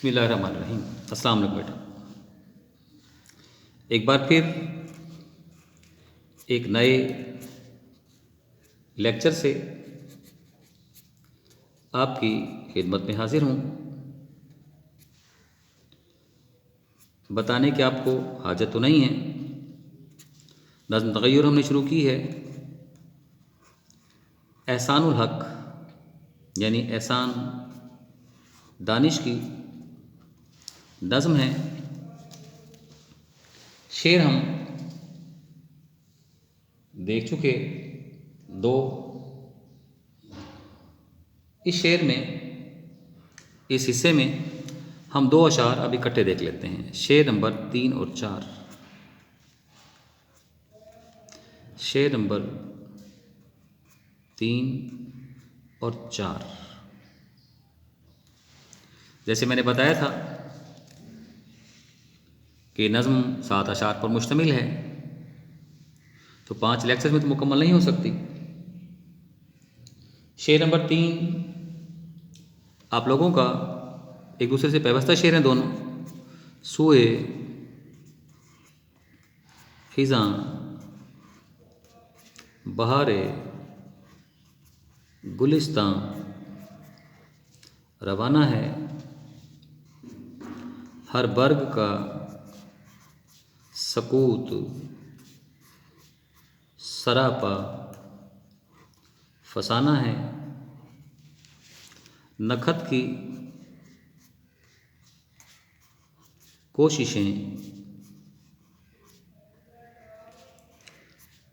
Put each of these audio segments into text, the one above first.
बिस्मिल्लाहिर्रहमानिर्रहीम। अस्सलाम वालेकुम बेटा। एक बार फिर एक नए लेक्चर से आपकी खिदमत में हाजिर हूँ। बताने की आपको हाजत तो नहीं है, नज़्म तग़य्युर हमने शुरू की है। एहसानुल हक यानी एहसान दानिश की नज़्म है। शेर हम देख चुके दो। इस शेर में, इस हिस्से में हम दो अशार अब इकट्ठे देख लेते हैं। शेर नंबर 3 और 4। शेर नंबर 3 और 4। जैसे मैंने बताया था कि नज़्म 7 अशार पर मुश्तमिल है, तो 5 लेक्चर्स में तो मुकम्मल नहीं हो सकती। शेर नंबर 3 आप लोगों का एक दूसरे से पैवस्ता शेर हैं दोनों। सूए खिज़ां बहारे गुलिस्तां रवाना है, हर बर्ग का सकूत सरापा फसाना है, नखत की कोशिशें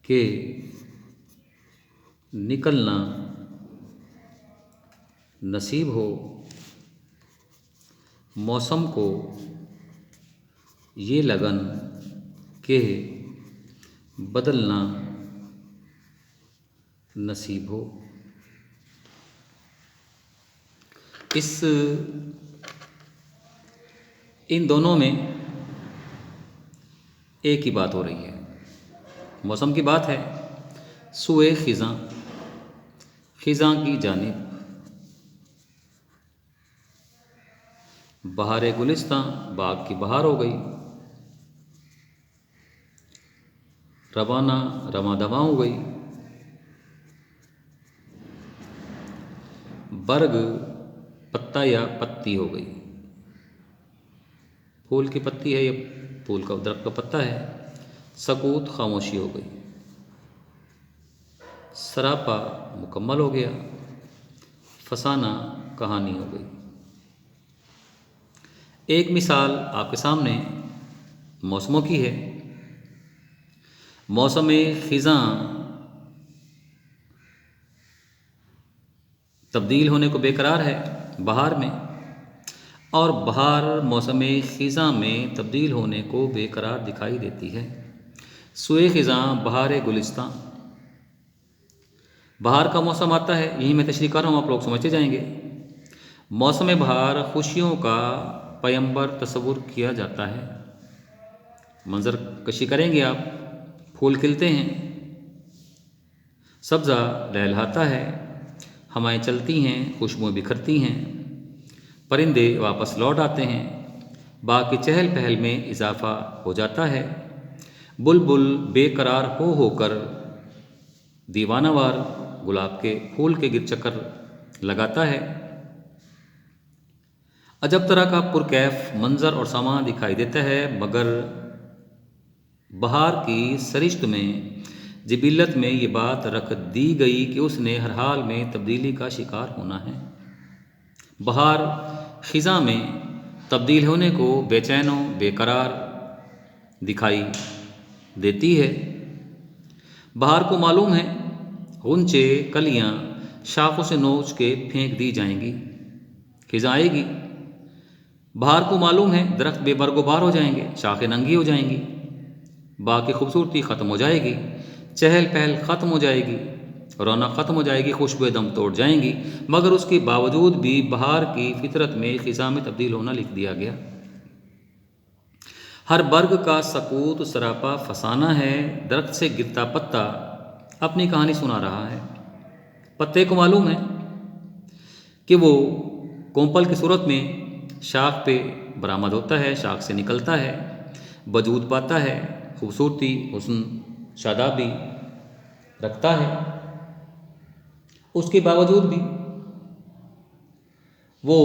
के निकलना नसीब हो, मौसम को ये लगन के बदलना नसीब हो। इन दोनों में एक ही बात हो रही है, मौसम की बात है। सूए खिज़ां, खिज़ां की जानिब, बहारे गुलिस्तां, बाग की बहार हो गई, रवाना रवां दवां हो गई, बर्ग पत्ता या पत्ती हो गई। फूल की पत्ती है या फूल का दरख्त का पत्ता है। सकूत खामोशी हो गई, सरापा मुकम्मल हो गया, फसाना कहानी हो गई। एक मिसाल आपके सामने मौसमों की है। मौसम खिज़ां तब्दील होने को बेकरार है बहार में, और बहार मौसम खिज़ां में तब्दील होने को बेकरार दिखाई देती है। सूए खिज़ां बहार गुलिस्तां, बहार का मौसम आता है, यही मैं तशरीह कर रहा हूँ, आप लोग समझते जाएंगे। मौसम बहार खुशियों का पैगंबर तस्वुर किया जाता है। मंजर कशी करेंगे आप, फूल खिलते हैं, सब्ज़ा लहलहाता है, हवाएं चलती हैं, खुशबुएं बिखरती हैं, परिंदे वापस लौट आते हैं, बाग की चहल पहल में इजाफा हो जाता है, बुलबुल बेकरार होकर दीवानावार गुलाब के फूल के गिर चक्कर लगाता है। अजब तरह का पुरकैफ मंजर और सामान दिखाई देता है, मगर बहार की सरिश्त में, जिबिल्लत में ये बात रख दी गई कि उसने हर हाल में तब्दीली का शिकार होना है। बहार खिज़ां में तब्दील होने को बेचैन व बेकरार दिखाई देती है। बहार को मालूम है गुंचे कलियां शाखों से नोच के फेंक दी जाएंगी, खिज़ां आएगी। बहार को मालूम है दरख्त बेबरगोबार हो जाएंगे, शाखें नंगी हो जाएंगी, बाग की खूबसूरती ख़त्म हो जाएगी, चहल पहल ख़त्म हो जाएगी, रौनक ख़त्म हो जाएगी, खुशबुएं दम तोड़ जाएंगी। मगर उसके बावजूद भी बहार की फितरत में खिज़ां में तब्दील होना लिख दिया गया। हर बर्ग का सकूत सरापा फसाना है, दरख्त से गिरता पत्ता अपनी कहानी सुना रहा है। पत्ते को मालूम है कि वो कोंपल की सूरत में शाख पे बरामद होता है, शाख से निकलता है, वजूद पाता है, खूबसूरती, हुस्न, शादाबी रखता है, उसके बावजूद भी वो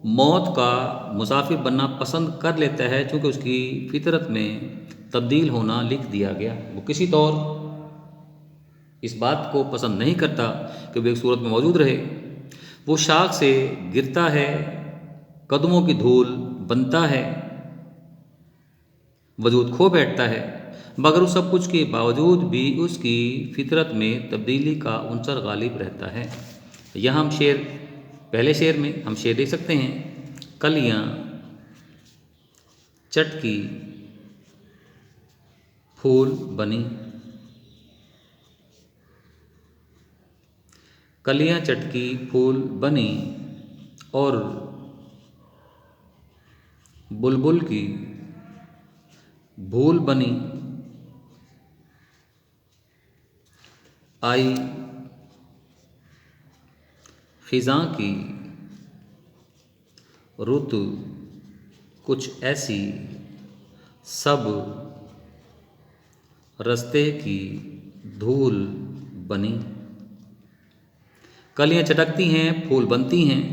मौत का मुसाफिर बनना पसंद कर लेता है, क्योंकि उसकी फितरत में तब्दील होना लिख दिया गया। वो किसी तौर इस बात को पसंद नहीं करता कि वो एक सूरत में मौजूद रहे। वो शाख से गिरता है, कदमों की धूल बनता है, वजूद खो बैठता है, मगर उस सब कुछ के बावजूद भी उसकी फितरत में तब्दीली का उनसर गालिब रहता है। यहाँ हम शेर, पहले शेर में हम शेर देख सकते हैं, कलियाँ चटकी फूल बनी, कलियाँ चटकी फूल बनी और बुलबुल की भूल बनी, आई खिज़ां की रुत कुछ ऐसी, सब रस्ते की धूल बनी। कलियाँ चटकती हैं, फूल बनती हैं,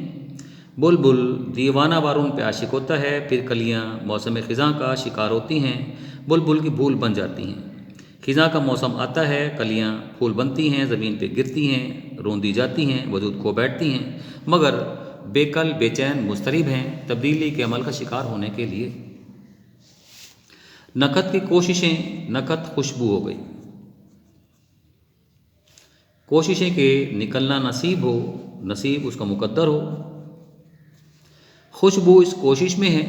बुलबुल दीवाना वार उन पे आशिक होता है, फिर कलियाँ मौसम ख़िज़ां का शिकार होती हैं, बुलबुल की भूल बन जाती हैं। ख़िज़ां का मौसम आता है, कलियाँ फूल बनती हैं, ज़मीन पे गिरती हैं, रोंदी जाती हैं, वजूद खो बैठती हैं, मगर बेकल बेचैन मुस्तरिब हैं तब्दीली के अमल का शिकार होने के लिए। नकद की कोशिशें नकद खुशबू हो गई, कोशिशें के निकलना नसीब हो, नसीब उसका मुकद्दर हो। खुशबू इस कोशिश में है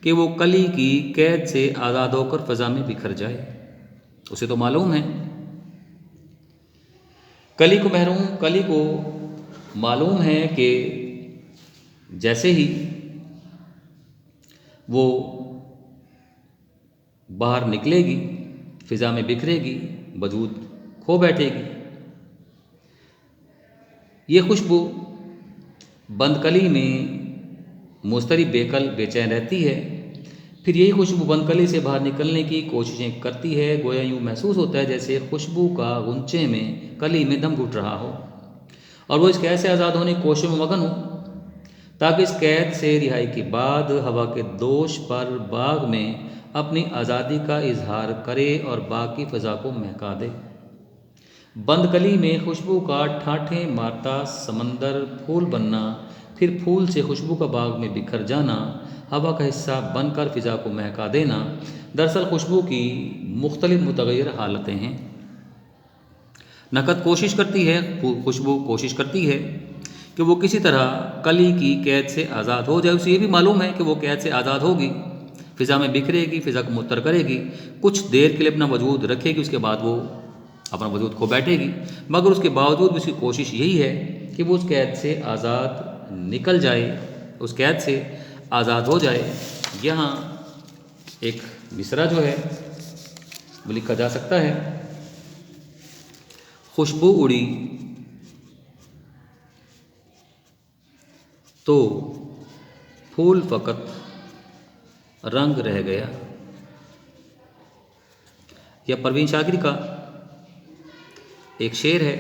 कि वो कली की कैद से आज़ाद होकर फ़ज़ा में बिखर जाए। उसे तो मालूम है, कली को महरूम, कली को मालूम है कि जैसे ही वो बाहर निकलेगी, फ़िज़ा में बिखरेगी, वजूद खो बैठेगी। ये खुशबू बंद कली में मुस्तरिब बेकल बेचैन रहती है, फिर यही खुशबू बंद कली से बाहर निकलने की कोशिशें करती है। गोया यूँ महसूस होता है जैसे खुशबू का गुंचे में कली में दम घुट रहा हो और वो इस कैद से आज़ाद होने की कोशिश में मगन हो, ताकि इस कैद से रिहाई के बाद हवा के दोष पर बाग में अपनी आज़ादी का इजहार करे और बाग की फ़ज़ा को महका दे। बंद कली में खुशबू का ठाठे मारता समंदर फूल बनना, फिर फूल से खुशबू का बाग में बिखर जाना, हवा का हिस्सा बनकर फ़िज़ा को महका देना, दरअसल खुशबू की मुख्तलिफ मुतग़य्यर हालतें हैं। नकद कोशिश करती है, खुशबू कोशिश करती है कि वो किसी तरह कली की कैद से आज़ाद हो जाए। उसे ये भी मालूम है कि वो कैद से आज़ाद होगी, फ़िज़ा में बिखरेगी, फ़िज़ा को मुअत्तर करेगी, कुछ देर के लिए अपना वजूद रखेगी, उसके बाद वो अपना वजूद खो बैठेगी, मगर उसके बावजूद भी उसकी कोशिश यही है कि वो उस कैद से आज़ाद निकल जाए, उस कैद से आज़ाद हो जाए। यहाँ एक मिसरा जो है वो लिखा जा सकता है, खुशबू उड़ी तो फूल फ़कत रंग रह गया। या परवीन शाकिर का एक शेर है,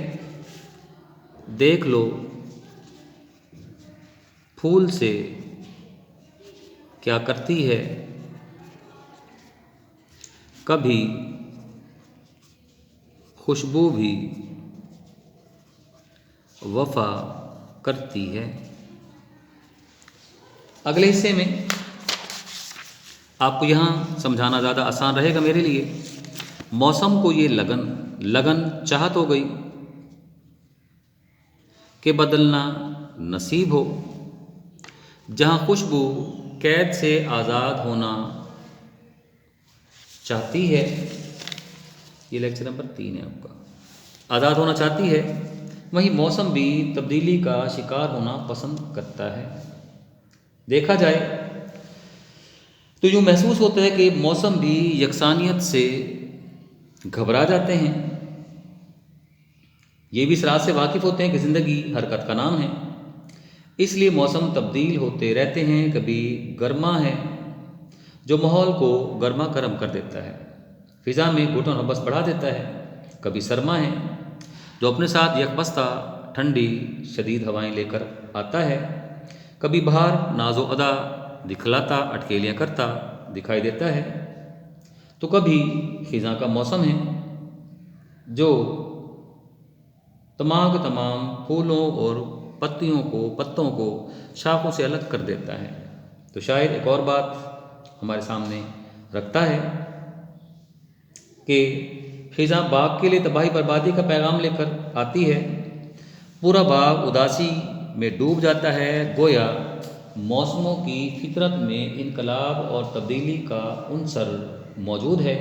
देख लो फूल से क्या करती है कभी खुशबू भी वफ़ा करती है। अगले हिस्से में आपको यहाँ समझाना ज़्यादा आसान रहेगा मेरे लिए। मौसम को ये लगन चाहत हो गई कि बदलना नसीब हो, जहाँ खुशबू कैद से आज़ाद होना चाहती है। ये लेक्चर नंबर 3 है आपका। आज़ाद होना चाहती है, वहीं मौसम भी तब्दीली का शिकार होना पसंद करता है। देखा जाए तो यूँ महसूस होता है कि मौसम भी यकसानियत से घबरा जाते हैं। ये भी इस रात से वाकिफ़ होते हैं कि ज़िंदगी हरकत का नाम है। इसलिए मौसम तब्दील होते रहते हैं। कभी गर्मा है जो माहौल को गर्मा गर्म कर देता है, फ़िज़ा में घुटन और बस बढ़ा देता है। कभी सरमा है जो अपने साथ यकबस्ता ठंडी शदीद हवाएं लेकर आता है। कभी बहार नाजो अदा दिखलाता अटकेलियाँ करता दिखाई देता है। तो कभी ख़िज़ां का मौसम है जो तमाम के तमाम फूलों और पत्तों को शाखों से अलग कर देता है। तो शायद एक और बात हमारे सामने रखता है कि ख़िज़ां बाग के लिए तबाही बर्बादी का पैगाम लेकर आती है। पूरा बाग उदासी में डूब जाता है, गोया मौसमों की फितरत में इनकलाब और तब्दीली का उनसर मौजूद है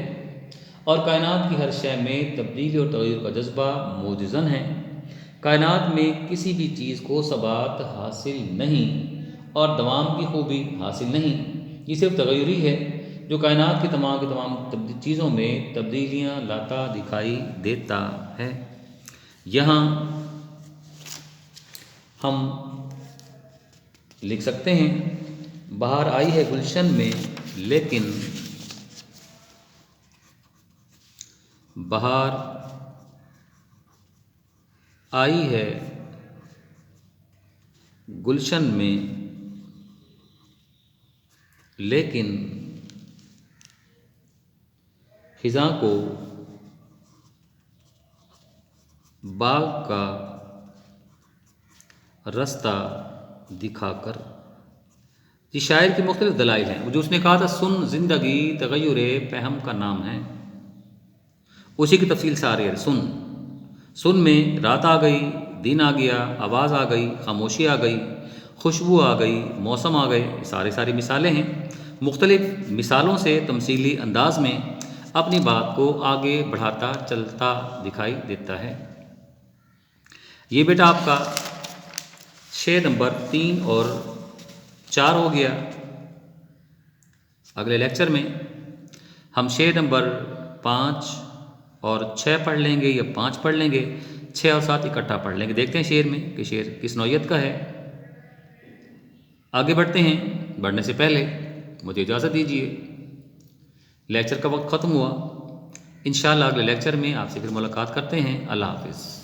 और कायनात की हर शय में तब्दीली और तग़य्युर का जज्बा मौजूज़न है। कायनात में किसी भी चीज़ को सबात हासिल नहीं और दवाम की खूबी हासिल नहीं। ये सिर्फ तग़य्युर ही है जो कायनात की तमाम चीज़ों में तब्दीलियाँ लाता दिखाई देता है। यहाँ हम लिख सकते हैं, बहार आई है गुलशन में लेकिन बहार आई है गुलशन में लेकिन ख़िज़ां को बाग का रास्ता दिखाकर। ये शायर की मुख्तलिफ दलाइल हैं। जो उसने कहा था सुन ज़िंदगी तग़य्युर फ़हम का नाम है, उसी की तफसील सारी है। सुन में रात आ गई, दिन आ गया, आवाज़ आ गई, खामोशी आ गई, खुशबू आ गई, मौसम आ गए। सारी मिसालें हैं। मुख्तलिफ मिसालों से तमसीली अंदाज में अपनी बात को आगे बढ़ाता चलता दिखाई देता है। ये बेटा आपका शेर नंबर 3 और 4 हो गया। अगले लेक्चर में हम शेर नंबर 5 और 6 पढ़ लेंगे या 5 पढ़ लेंगे, 6 और 7 इकट्ठा पढ़ लेंगे। देखते हैं शेर में कि शेर किस नौइयत का है। आगे बढ़ते हैं। बढ़ने से पहले मुझे इजाज़त दीजिए। लेक्चर का वक्त ख़त्म हुआ। इंशाअल्लाह अगले लेक्चर में आपसे फिर मुलाकात करते हैं। अल्लाह हाफ़िज़।